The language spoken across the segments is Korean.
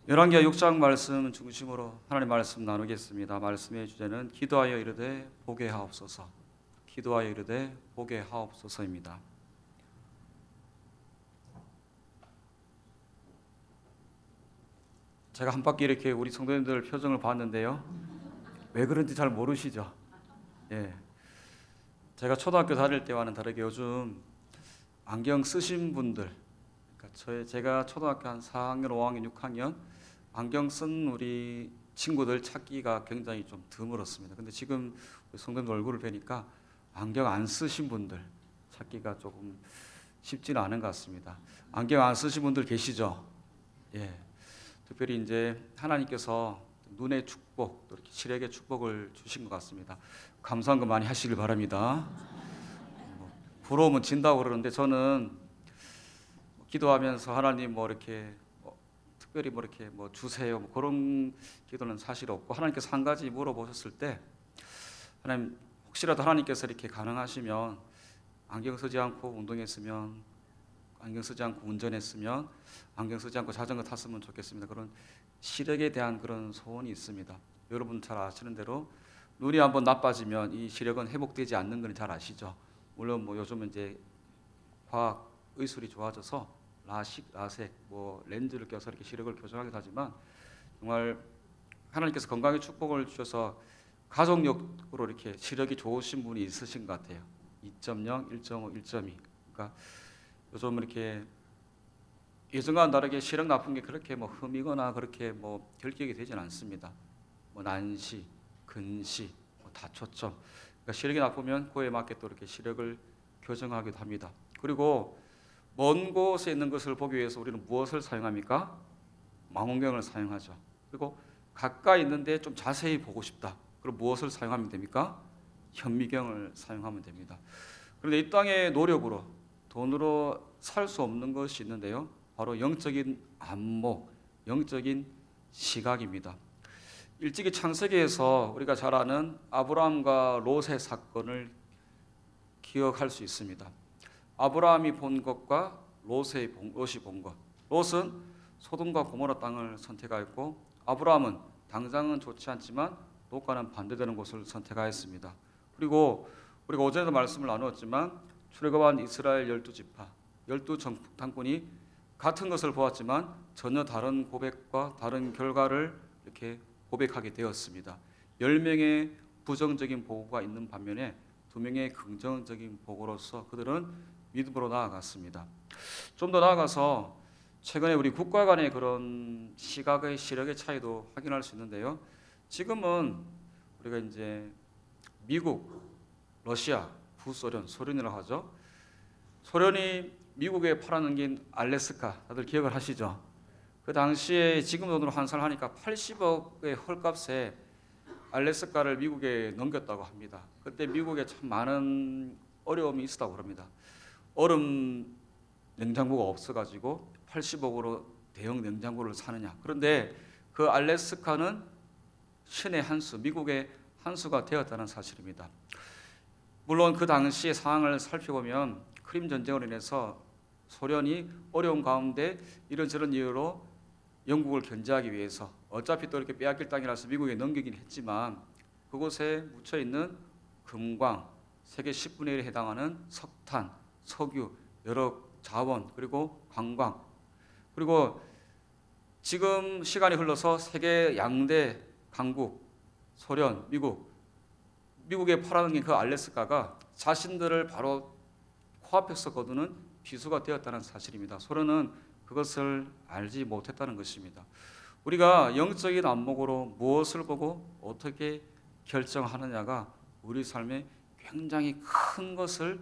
열왕기하 6장 말씀 중심으로 하나님 말씀 나누겠습니다. 말씀의 주제는 기도하여 이르되 보게 하옵소서. 기도하여 이르되 보게 하옵소서입니다. 제가 한 바퀴 이렇게 우리 성도님들 표정을 봤는데요, 왜 그런지 잘 모르시죠? 예, 제가 초등학교 다닐 때와는 다르게 요즘 안경 쓰신 분들, 그러니까 제가 초등학교 한 4학년, 5학년, 6학년 안경 쓴 우리 친구들 찾기가 굉장히 좀 드물었습니다. 근데 지금 성도님들 얼굴을 뵈니까 안경 안 쓰신 분들 찾기가 조금 쉽지는 않은 것 같습니다. 안경 안 쓰신 분들 계시죠? 예. 특별히 이제 하나님께서 눈의 축복, 또 이렇게 시력의 축복을 주신 것 같습니다. 감사한 거 많이 하시길 바랍니다. 부러우면 진다고 그러는데 저는 기도하면서 하나님 이렇게 특별히 이렇게 주세요 그런 기도는 사실 없고, 하나님께서 한 가지 물어보셨을 때 하나님 혹시라도 하나님께서 이렇게 가능하시면 안경 쓰지 않고 운동했으면, 안경 쓰지 않고 운전했으면, 안경 쓰지 않고 자전거 탔으면 좋겠습니다. 그런 시력에 대한 그런 소원이 있습니다. 여러분 잘 아시는 대로 눈이 한번 나빠지면 이 시력은 회복되지 않는 건 잘 아시죠? 물론 요즘은 이제 과학 의술이 좋아져서 라식, 라섹, 렌즈를 껴서 이렇게 시력을 교정하기도 하지만, 정말 하나님께서 건강의 축복을 주셔서 가족력으로 이렇게 시력이 좋으신 분이 있으신 것 같아요. 2.0, 1.5, 1.2. 그러니까 요즘 이렇게 예전과는 다르게 시력 나쁜 게 그렇게 흠이거나 그렇게 결격이 되지는 않습니다. 난시, 근시, 다초점. 그러니까 시력이 나쁘면 그에 맞게 또 이렇게 시력을 교정하기도 합니다. 그리고 먼 곳에 있는 것을 보기 위해서 우리는 무엇을 사용합니까? 망원경을 사용하죠. 그리고 가까이 있는데 좀 자세히 보고 싶다. 그럼 무엇을 사용하면 됩니까? 현미경을 사용하면 됩니다. 그런데 이 땅의 노력으로, 돈으로 살 수 없는 것이 있는데요, 바로 영적인 안목, 영적인 시각입니다. 일찍이 창세기에서 우리가 잘 아는 아브라함과 롯의 사건을 기억할 수 있습니다. 아브라함이 본 것과 롯이 본 것. 롯은 소돔과 고모라 땅을 선택하였고, 아브라함은 당장은 좋지 않지만 롯과는 반대되는 곳을 선택하였습니다. 그리고 우리가 오전에도 말씀을 나누었지만 출애굽한 이스라엘 12지파, 12정탐꾼이 같은 것을 보았지만 전혀 다른 고백과 다른 결과를 이렇게 고백하게 되었습니다. 10명의 부정적인 보고가 있는 반면에 2명의 긍정적인 보고로서 그들은 믿음으로 나아갔습니다. 좀 더 나아가서 최근에 우리 국가 간의 그런 시각의 시력의 차이도 확인할 수 있는데요. 지금은 우리가 이제 미국, 러시아, 부소련, 소련이라고 하죠. 소련이 미국에 팔아넘긴 알래스카, 다들 기억을 하시죠? 그 당시에 지금 돈으로 환산하니까 80억의 헐값에 알래스카를 미국에 넘겼다고 합니다. 그때 미국에 참 많은 어려움이 있었다고 합니다. 얼음 냉장고가 없어가지고 80억으로 대형 냉장고를 사느냐. 그런데 그 알래스카는 신의 한 수, 미국의 한 수가 되었다는 사실입니다. 물론 그 당시의 상황을 살펴보면 크림 전쟁으로 인해서 소련이 어려운 가운데 이런저런 이유로 영국을 견제하기 위해서 어차피 또 이렇게 빼앗길 땅이라서 미국에 넘기긴 했지만, 그곳에 묻혀있는 금광, 세계 10분의 1에 해당하는 석탄, 석유, 여러 자원, 그리고 관광, 그리고 지금 시간이 흘러서 세계 양대 강국, 소련, 미국에 팔아넘긴 그 알래스카가 자신들을 바로 코앞에서 거두는 비수가 되었다는 사실입니다. 소련은 그것을 알지 못했다는 것입니다. 우리가 영적인 안목으로 무엇을 보고 어떻게 결정하느냐가 우리 삶에 굉장히 큰 것을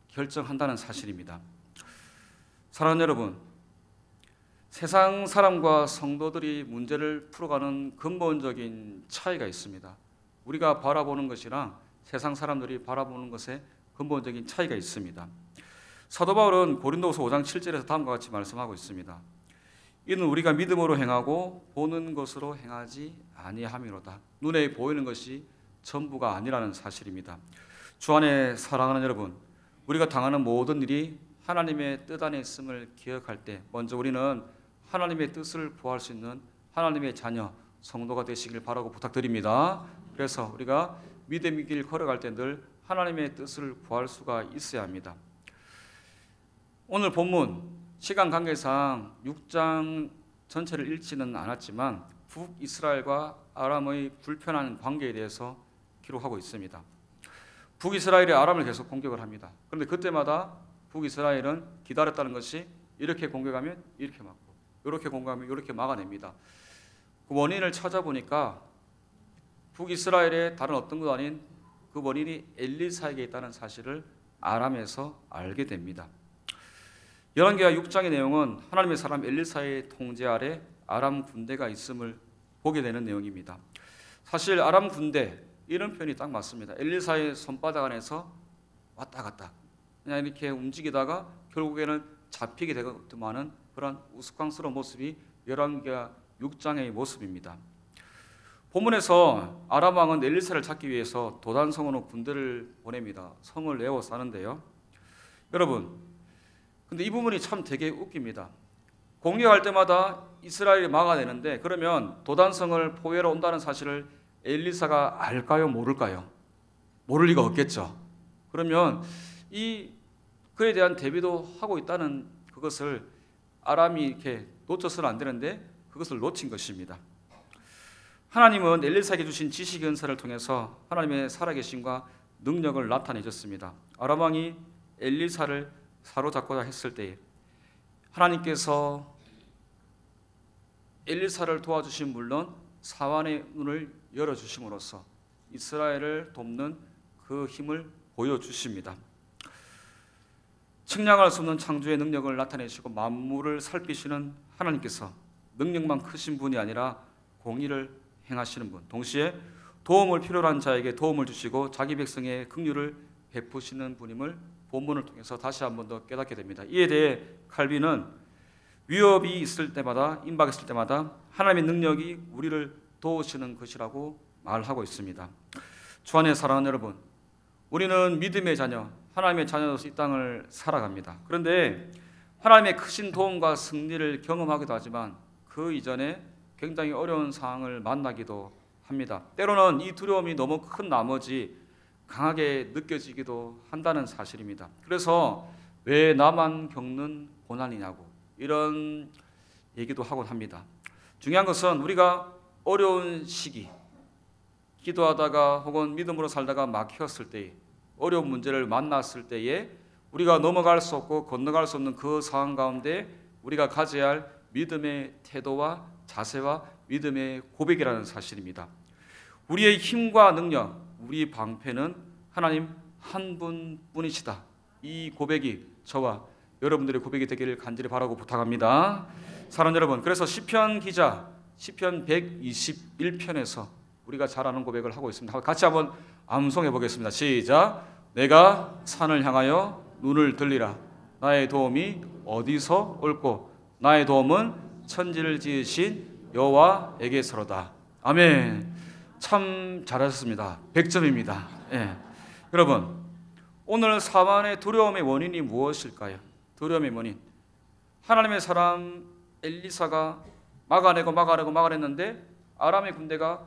결정한다는 사실입니다. 사랑하는 여러분, 세상 사람과 성도들이 문제를 풀어가는 근본적인 차이가 있습니다. 우리가 바라보는 것이랑 세상 사람들이 바라보는 것에 근본적인 차이가 있습니다. 사도 바울은 고린도후서 5장 7절에서 다음과 같이 말씀하고 있습니다. 이는 우리가 믿음으로 행하고 보는 것으로 행하지 아니함이로다. 눈에 보이는 것이 전부가 아니라는 사실입니다. 주 안에 사랑하는 여러분, 우리가 당하는 모든 일이 하나님의 뜻 안에 있음을 기억할 때 먼저 우리는 하나님의 뜻을 구할 수 있는 하나님의 자녀 성도가 되시길 바라고 부탁드립니다. 그래서 우리가 믿음의 길 걸어갈 때 늘 하나님의 뜻을 구할 수가 있어야 합니다. 오늘 본문 시간 관계상 6장 전체를 읽지는 않았지만 북이스라엘과 아람의 불편한 관계에 대해서 기록하고 있습니다. 북이스라엘이 아람을 계속 공격을 합니다. 그런데 그때마다 북이스라엘은 기다렸다는 것이 이렇게 공격하면 이렇게 막고 이렇게 공격하면 이렇게 막아냅니다. 그 원인을 찾아보니까 북이스라엘의 다른 어떤 것도 아닌 그 원인이 엘리사에게 있다는 사실을 아람에서 알게 됩니다. 열왕기하 6장의 내용은 하나님의 사람 엘리사의 통제 아래 아람 군대가 있음을 보게 되는 내용입니다. 사실 아람 군대 이런 표현이 딱 맞습니다. 엘리사의 손바닥 안에서 왔다 갔다 그냥 이렇게 움직이다가 결국에는 잡히게 되고만은 그런 우스꽝스러운 모습이 열왕기하 6장의 모습입니다. 본문에서 아람 왕은 엘리사를 찾기 위해서 도단성으로 군대를 보냅니다. 성을 에워싸는데요. 여러분, 근데 이 부분이 참 되게 웃깁니다. 공격할 때마다 이스라엘이 막아내는데 그러면 도단성을 포위하러 온다는 사실을 엘리사가 알까요? 모를까요? 모를 리가 없겠죠. 그러면 그에 대한 대비도 하고 있다는 그것을 아람이 이렇게 놓쳐서는 안 되는데 그것을 놓친 것입니다. 하나님은 엘리사에게 주신 지식 은사를 통해서 하나님의 살아계심과 능력을 나타내 줬습니다. 아람 왕이 엘리사를 사로잡고자 했을 때 하나님께서 엘리사를 도와주신 물론 사환의 눈을 열어주심으로써 이스라엘을 돕는 그 힘을 보여주십니다. 측량할 수 없는 창조의 능력을 나타내시고 만물을 살피시는 하나님께서 능력만 크신 분이 아니라 공의를 행하시는 분, 동시에 도움을 필요로 한 자에게 도움을 주시고 자기 백성의 긍휼을 베푸시는 분임을 본문을 통해서 다시 한 번 더 깨닫게 됩니다. 이에 대해 칼빈은 위협이 있을 때마다 임박했을 때마다 하나님의 능력이 우리를 도우시는 것이라고 말하고 있습니다. 주 안에 사랑하는 여러분, 우리는 믿음의 자녀, 하나님의 자녀로서 이 땅을 살아갑니다. 그런데 하나님의 크신 도움과 승리를 경험하기도 하지만 그 이전에 굉장히 어려운 상황을 만나기도 합니다. 때로는 이 두려움이 너무 큰 나머지 강하게 느껴지기도 한다는 사실입니다. 그래서 왜 나만 겪는 고난이냐고 이런 얘기도 하곤 합니다. 중요한 것은 우리가 어려운 시기, 기도하다가 혹은 믿음으로 살다가 막혔을 때, 어려운 문제를 만났을 때에 우리가 넘어갈 수 없고 건너갈 수 없는 그 상황 가운데 우리가 가져야 할 믿음의 태도와 자세와 믿음의 고백이라는 사실입니다. 우리의 힘과 능력, 우리 방패는 하나님 한 분뿐이시다. 이 고백이 저와 여러분들의 고백이 되기를 간절히 바라고 부탁합니다. 사랑하는 여러분, 그래서 시편 기자 시편 121편에서 우리가 잘 아는 고백을 하고 있습니다. 같이 한번 암송해 보겠습니다. 시작. 내가 산을 향하여 눈을 들리라. 나의 도움이 어디서 올꼬? 나의 도움은 천지를 지으신 여호와에게서로다. 아멘. 참 잘하셨습니다. 100점입니다. 예. 여러분, 오늘 사만의 두려움의 원인이 무엇일까요? 두려움의 원인. 하나님의 사람 엘리사가 막아냈는데 아람의 군대가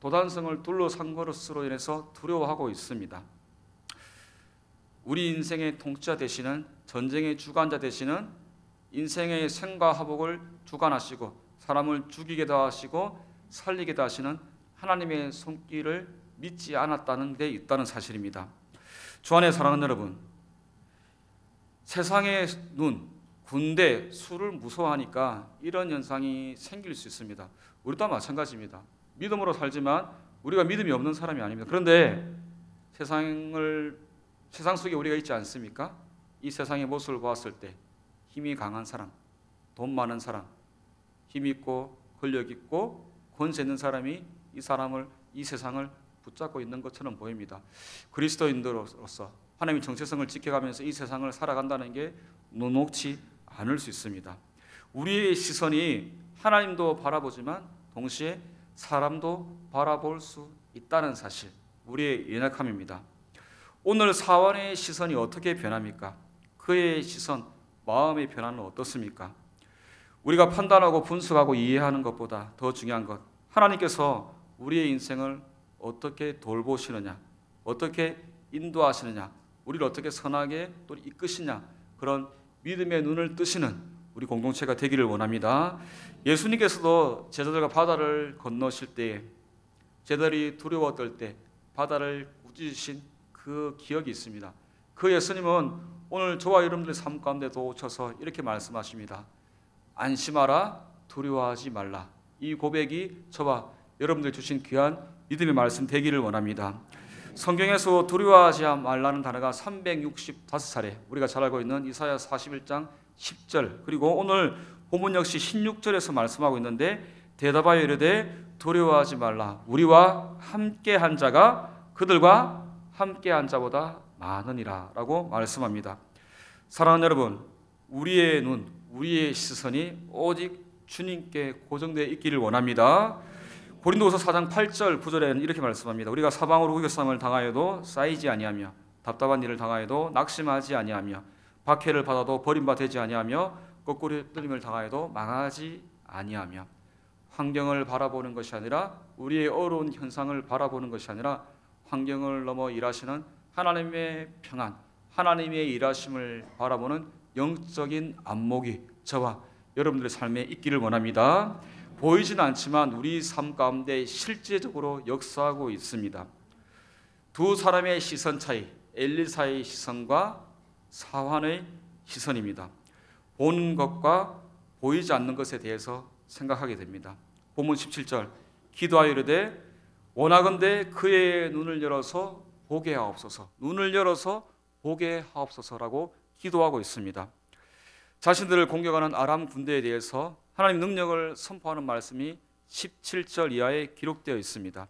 도단성을 둘러싼 것으로 인해서 두려워하고 있습니다. 우리 인생의 통치자 되시는, 전쟁의 주관자 되시는, 인생의 생과 화복을 주관하시고 사람을 죽이게도 하시고 살리게도 하시는 하나님의 손길을 믿지 않았다는 데 있다는 사실입니다. 주 안에 사랑하는 여러분, 세상의 눈, 군대, 수를 무서워하니까 이런 현상이 생길 수 있습니다. 우리도 마찬가지입니다. 믿음으로 살지만 우리가 믿음이 없는 사람이 아닙니다. 그런데 세상 속에 우리가 있지 않습니까? 이 세상의 모습을 보았을 때 힘이 강한 사람, 돈 많은 사람, 힘 있고 권력 있고 권세 있는 사람이 이 세상을 붙잡고 있는 것처럼 보입니다. 그리스도인으로서 하나님의 정체성을 지켜가면서 이 세상을 살아간다는 게 녹록지 않을 수 있습니다. 우리의 시선이 하나님도 바라보지만 동시에 사람도 바라볼 수 있다는 사실, 우리의 연약함입니다. 오늘 사환의 시선이 어떻게 변합니까? 그의 시선, 마음의 변화는 어떻습니까? 우리가 판단하고 분석하고 이해하는 것보다 더 중요한 것, 하나님께서 우리의 인생을 어떻게 돌보시느냐, 어떻게 인도하시느냐, 우리를 어떻게 선하게 또 이끄시냐, 그런 믿음의 눈을 뜨시는 우리 공동체가 되기를 원합니다. 예수님께서도 제자들과 바다를 건너실 때에 제자들이 두려워 떨 때 바다를 꾸짖으신 그 기억이 있습니다. 그 예수님은 오늘 저와 여러분들의 삶 가운데도 오셔서 이렇게 말씀하십니다. 안심하라, 두려워하지 말라. 이 고백이 저와 여러분들 주신 귀한 믿음의 말씀 되기를 원합니다. 성경에서 두려워하지 말라는 단어가 365차례, 우리가 잘 알고 있는 이사야 41장 10절, 그리고 오늘 본문 역시 16절에서 말씀하고 있는데, 대답하여 이르되 두려워하지 말라, 우리와 함께한 자가 그들과 함께한 자보다 많으니라 라고 말씀합니다. 사랑하는 여러분, 우리의 눈, 우리의 시선이 오직 주님께 고정되어 있기를 원합니다. 고린도후서 4장 8절 9절에는 이렇게 말씀합니다. 우리가 사방으로 우겨쌈을 당하여도 쌓이지 아니하며 답답한 일을 당하여도 낙심하지 아니하며 박해를 받아도 버림받지 아니하며 거꾸로 떨림을 당하여도 망하지 아니하며, 환경을 바라보는 것이 아니라, 우리의 어려운 현상을 바라보는 것이 아니라 환경을 넘어 일하시는 하나님의 평안, 하나님의 일하심을 바라보는 영적인 안목이 저와 여러분들의 삶에 있기를 원합니다. 보이지는 않지만 우리 삶 가운데 실제적으로 역사하고 있습니다. 두 사람의 시선 차이, 엘리사의 시선과 사환의 시선입니다. 보는 것과 보이지 않는 것에 대해서 생각하게 됩니다. 본문 17절, 기도하여 이르되 원하건대 그의 눈을 열어서 보게 하옵소서, 눈을 열어서 보게 하옵소서라고 기도하고 있습니다. 자신들을 공격하는 아람 군대에 대해서 하나님 능력을 선포하는 말씀이 17절 이하에 기록되어 있습니다.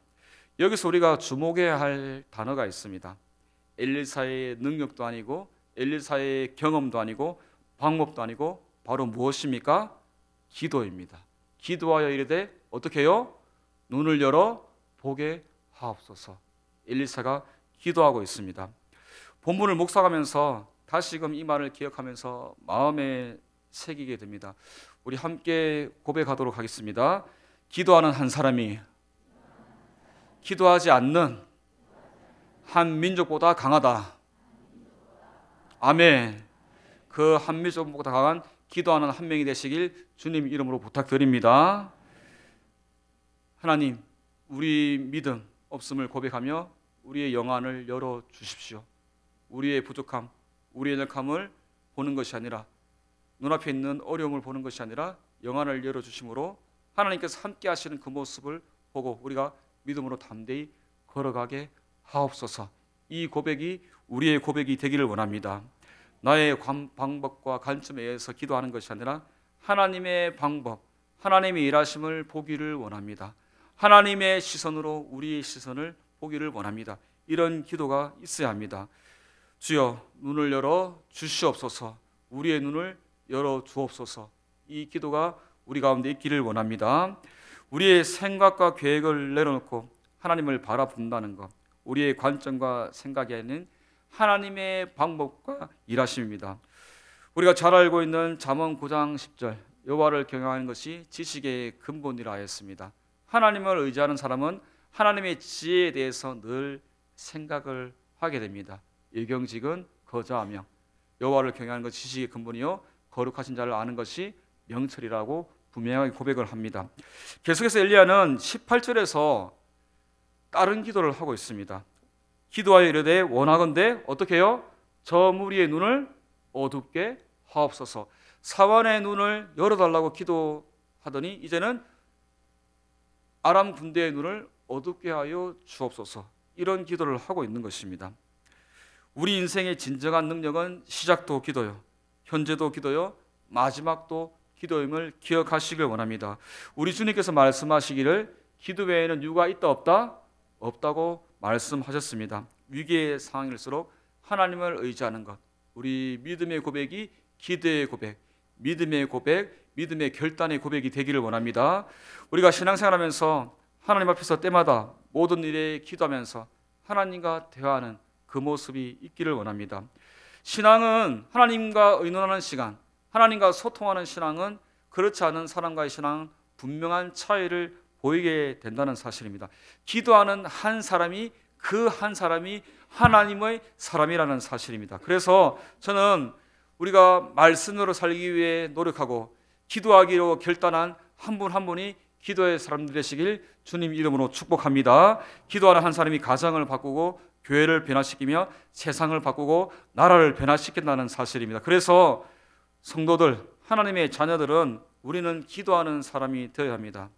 여기서 우리가 주목해야 할 단어가 있습니다. 엘리사의 능력도 아니고 엘리사의 경험도 아니고 방법도 아니고 바로 무엇입니까? 기도입니다. 기도하여 이르되 어떻게 해요? 눈을 열어 보게 하옵소서. 엘리사가 기도하고 있습니다. 본문을 묵상하면서 다시금 이 말을 기억하면서 마음에 새기게 됩니다. 우리 함께 고백하도록 하겠습니다. 기도하는 한 사람이 기도하지 않는 한 민족보다 강하다. 아멘. 그 한 민족보다 강한 기도하는 한 명이 되시길 주님 이름으로 부탁드립니다. 하나님, 우리 믿음 없음을 고백하며 우리의 영안을 열어 주십시오. 우리의 부족함, 우리의 연약함을 보는 것이 아니라, 눈앞에 있는 어려움을 보는 것이 아니라 영안을 열어주심으로 하나님께서 함께 하시는 그 모습을 보고 우리가 믿음으로 담대히 걸어가게 하옵소서. 이 고백이 우리의 고백이 되기를 원합니다. 나의 방법과 관점에 의해서 기도하는 것이 아니라 하나님의 방법, 하나님의 일하심을 보기를 원합니다. 하나님의 시선으로 우리의 시선을 보기를 원합니다. 이런 기도가 있어야 합니다. 주여, 눈을 열어 주시옵소서. 우리의 눈을 열어 주옵소서. 이 기도가 우리 가운데 있기를 원합니다. 우리의 생각과 계획을 내려놓고 하나님을 바라본다는 것, 우리의 관점과 생각에는 하나님의 방법과 일하심입니다. 우리가 잘 알고 있는 잠언 9장 10절, 여호와를 경외하는 것이 지식의 근본이라 하였습니다. 하나님을 의지하는 사람은 하나님의 지혜에 대해서 늘 생각을 하게 됩니다. 일경직은 거저하며, 여호와를 경외하는 것이 지식의 근본이요 거룩하신 자를 아는 것이 명철이라고 분명하게 고백을 합니다. 계속해서 엘리야는 18절에서 다른 기도를 하고 있습니다. 기도하여 이르되 원하건대 어떻게 해요? 저 무리의 눈을 어둡게 하옵소서. 사환의 눈을 열어달라고 기도하더니 이제는 아람 군대의 눈을 어둡게 하여 주옵소서. 이런 기도를 하고 있는 것입니다. 우리 인생의 진정한 능력은 시작도 기도요, 현재도 기도요, 마지막도 기도임을 기억하시길 원합니다. 우리 주님께서 말씀하시기를 기도 외에는 유가 있다 없다? 없다고 말씀하셨습니다. 위기의 상황일수록 하나님을 의지하는 것, 우리 믿음의 고백이 기도의 고백, 믿음의 고백, 믿음의 결단의 고백이 되기를 원합니다. 우리가 신앙생활하면서 하나님 앞에서 때마다 모든 일에 기도하면서 하나님과 대화하는 그 모습이 있기를 원합니다. 신앙은 하나님과 의논하는 시간, 하나님과 소통하는 신앙은 그렇지 않은 사람과의 신앙은 분명한 차이를 보이게 된다는 사실입니다. 기도하는 한 사람이 그 한 사람이 하나님의 사람이라는 사실입니다. 그래서 저는 우리가 말씀으로 살기 위해 노력하고 기도하기로 결단한 한 분 한 분이 기도의 사람들 되시길 주님 이름으로 축복합니다. 기도하는 한 사람이 가정을 바꾸고 교회를 변화시키며 세상을 바꾸고 나라를 변화시킨다는 사실입니다. 그래서 성도들, 하나님의 자녀들은 우리는 기도하는 사람이 되어야 합니다.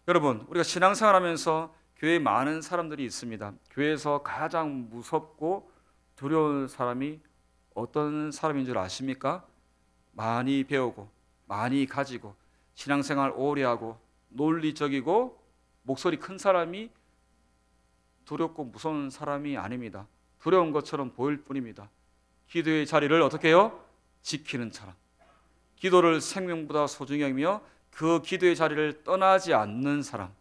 여러분, 우리가 신앙생활하면서 교회에 많은 사람들이 있습니다. 교회에서 가장 무섭고 두려운 사람이 어떤 사람인 줄 아십니까? 많이 배우고 많이 가지고 신앙생활 오래 하고 논리적이고 목소리 큰 사람이 두렵고 무서운 사람이 아닙니다. 두려운 것처럼 보일 뿐입니다. 기도의 자리를 어떻게 해요? 지키는 사람. 기도를 생명보다 소중히 여기며 그 기도의 자리를 떠나지 않는 사람.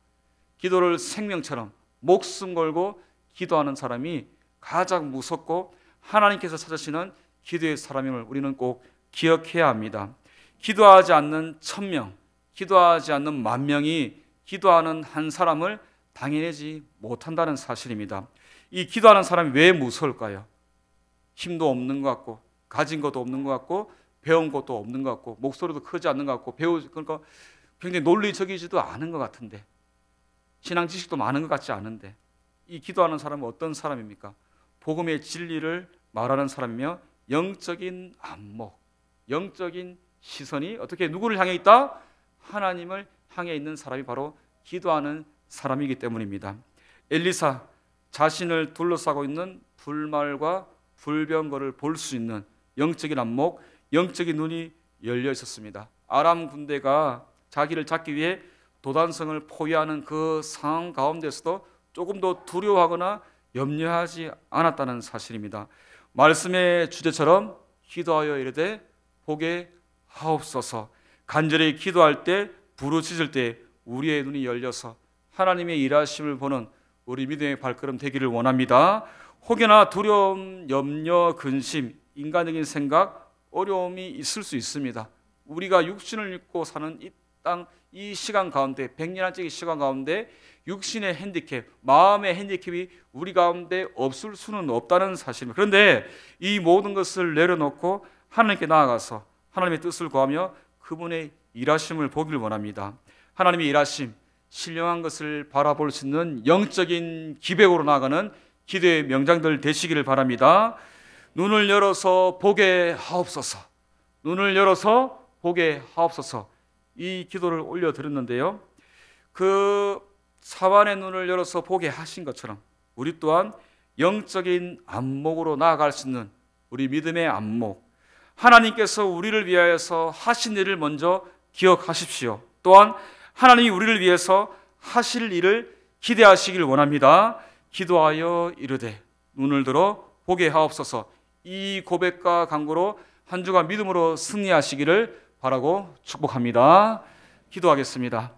기도를 생명처럼 목숨 걸고 기도하는 사람이 가장 무섭고 하나님께서 찾으시는 기도의 사람임을 우리는 꼭 기억해야 합니다. 기도하지 않는 1000명, 기도하지 않는 10,000명이 기도하는 한 사람을 당해내지 못한다는 사실입니다. 이 기도하는 사람이 왜 무서울까요? 힘도 없는 것 같고 가진 것도 없는 것 같고 배운 것도 없는 것 같고 목소리도 크지 않는 것 같고 그러니까 굉장히 논리적이지도 않은 것 같은데 신앙 지식도 많은 것 같지 않은데 이 기도하는 사람은 어떤 사람입니까? 복음의 진리를 말하는 사람이며 영적인 안목, 영적인 시선이 어떻게 누구를 향해 있다? 하나님을 향해 있는 사람이 바로 기도하는 사람이기 때문입니다. 엘리사 자신을 둘러싸고 있는 불말과 불병거를 볼 수 있는 영적인 안목, 영적인 눈이 열려 있었습니다. 아람 군대가 자기를 잡기 위해 도단성을 포위하는 그 상황 가운데서도 조금 더 두려워하거나 염려하지 않았다는 사실입니다. 말씀의 주제처럼 기도하여 이르되 보게 하옵소서. 간절히 기도할 때 부르짖을 때 우리의 눈이 열려서 하나님의 일하심을 보는 우리 믿음의 발걸음 되기를 원합니다. 혹여나 두려움, 염려, 근심, 인간적인 생각, 어려움이 있을 수 있습니다. 우리가 육신을 입고 사는 이 땅, 이 시간 가운데 100년짜리 시간 가운데 육신의 핸디캡, 마음의 핸디캡이 우리 가운데 없을 수는 없다는 사실입니다. 그런데 이 모든 것을 내려놓고 하나님께 나아가서 하나님의 뜻을 구하며 그분의 일하심을 보기를 원합니다. 하나님의 일하심, 신령한 것을 바라볼 수 있는 영적인 기백으로 나아가는 기도의 명장들 되시기를 바랍니다. 눈을 열어서 보게 하옵소서. 눈을 열어서 보게 하옵소서. 이 기도를 올려드렸는데요, 그 사완의 눈을 열어서 보게 하신 것처럼 우리 또한 영적인 안목으로 나아갈 수 있는 우리 믿음의 안목, 하나님께서 우리를 위하여서 하신 일을 먼저 기억하십시오. 또한 하나님이 우리를 위해서 하실 일을 기대하시길 원합니다. 기도하여 이르되 눈을 들어 보게 하옵소서. 이 고백과 간구로 한 주간 믿음으로 승리하시기를 바라고 축복합니다. 기도하겠습니다.